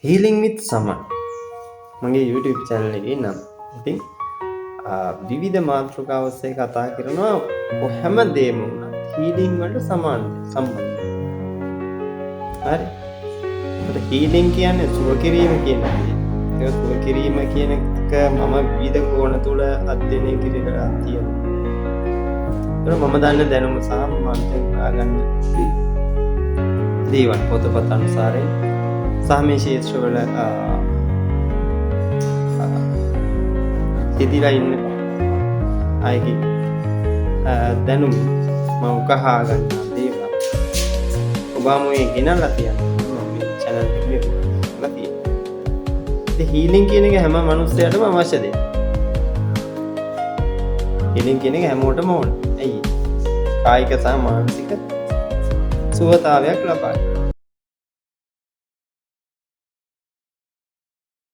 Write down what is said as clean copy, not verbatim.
Healing විත් සමන් මගේ YouTube channel එකේ නම් ඉතින් විවිධ මාතෘකා ඔස්සේ කතා කරනවා හැම දෙයක්ම හීලින් වලට සම්බන්ධයි. හරි. ඒකට හීලින් කියන්නේ සුව කිරීම කියන එක. ඒක සුව කිරීම කියන එක මම විවිධ කෝණ තුල අධ්‍යයනය කරලා තියෙනවා. ඒක මම දන්න දැනුම සහ මම හොයාගන්න දේවල් පොතපත අනුසාරයෙන් සහ මේ ශේත්‍රවල ඉදිරිලා ඉන්න අයගේ දැනුම මම උකහා ගන්න දේවල් ඔබම මේ ගෙනල්ලා තියෙනවා මේ channel එකේ ගෙනල්ලා තියෙනවා. ඉතින් හීලින් කියන එක හැම මිනිස්සයාටම අවශ්‍ය දෙයක්. හීලින් කියන එක හැමෝටම ඕන. ඇයි? කායික සහ මානසික සුවතාවයක් ලබා ගන්න.